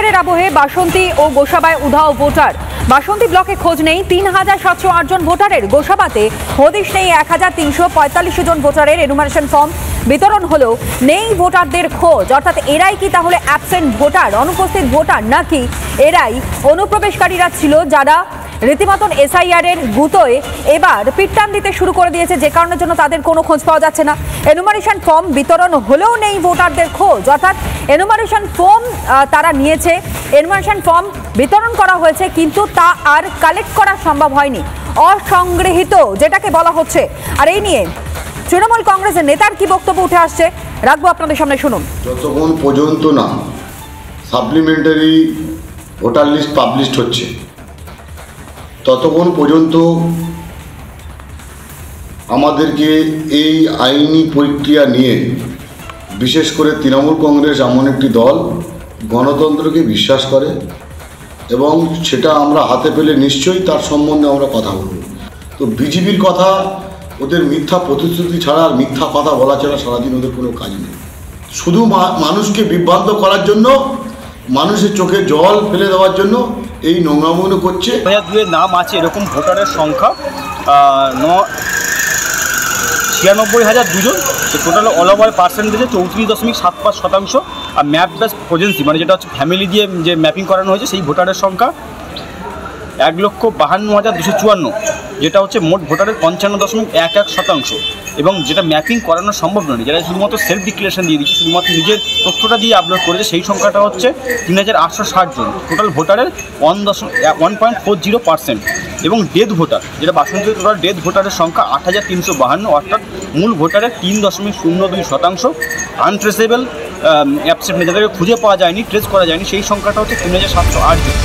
মুখোমুখি আবহে বাসন্তী ও গোসাবায় উধাও ভোটার। বাসন্তী ব্লকে খোঁজ নেই ৩,৭০৮ জন ভোটারের। গোসাবাতে হদিশ নেই ১,৩৪৫ জন ভোটারের। এনুমারেশন ফর্ম বিতরণ হলেও নেই ভোটারদের খোঁজ। অর্থাৎ এরাই কি তাহলে অ্যাবসেন্ট ভোটার, অনুপস্থিত ভোটার, নাকি এরাই অনুপ্রবেশকারীরা ছিল যারা রীতিমতন এসআইআর এর গুতোয় এবার পিটটান দিতে শুরু করে দিয়েছে, যে কারণের জন্য তাদের কোনো খোঁজ পাওয়া যাচ্ছে না। এনুমারেশন ফর্ম বিতরণ হলেও নেই ভোটারদের খোঁজ। অর্থাৎ এনুমারেশন ফর্ম তারা নিয়েছে, এনুমারেশন ফর্ম বিতরণ করা হয়েছে, কিন্তু তা আর কালেক্ট করা সম্ভব হয়নি, অসংগৃহীত যেটাকে বলা হচ্ছে। আর এই নিয়ে তৃণমূল কংগ্রেসের নেতার কি বক্তব্য উঠে আসছে রাখবো আপনাদের সামনে, শুনুন। যতক্ষণ পর্যন্ত না সাপ্লিমেন্টারি ভোটার লিস্ট পাবলিশ হচ্ছে ততক্ষণ পর্যন্ত আমাদেরকে এই আইনি প্রক্রিয়া নিয়ে, বিশেষ করে তৃণমূল কংগ্রেস এমন একটি দল গণতন্ত্রকে বিশ্বাস করে এবং সেটা আমরা হাতে পেলে নিশ্চয়ই তার সম্বন্ধে আমরা কথা বলব। তো বিজেপির কথা, ওদের মিথ্যা প্রতিশ্রুতি ছাড়া আর মিথ্যা কথা বলা ছাড়া সারাদিন ওদের কোনো কাজ নেই। শুধু মানুষকে বিভ্রান্ত করার জন্য, মানুষের চোখে জল ফেলে দেওয়ার জন্য এই নোংরামো করছে। 2002 নাম আছে এরকম ভোটারের সংখ্যা 96,002 জন। টোটাল অল ওভার পার্সেন্টেজে 34.75%। আর ম্যাপ বেস প্রজেন্সি মানে যেটা হচ্ছে ফ্যামিলি দিয়ে যে ম্যাপিং করানো হয়েছে সেই ভোটারের সংখ্যা 1,52,254, যেটা হচ্ছে মোট ভোটারের 55.11%। এবং যেটা ম্যাপিং করানো সম্ভব নয়, যারা শুধুমাত্র সেলফ ডিক্লারেশন দিয়ে দিচ্ছে, শুধুমাত্র নিজের তথ্যটা দিয়ে আপলোড করেছে, সেই সংখ্যাটা হচ্ছে 3,860 জন। টোটাল ভোটারের 1.40%। এবং ডেথ ভোটার, যেটা বাসন্তী টোটাল ডেথ ভোটারের সংখ্যা 8,352, অর্থাৎ মূল ভোটারের 3.02%। আনট্রেসেবল অ্যাবসেন্ট, যাদেরকে খুঁজে পাওয়া যায়নি, ট্রেস করা যায়নি, সেই সংখ্যাটা হচ্ছে 3,708 জন।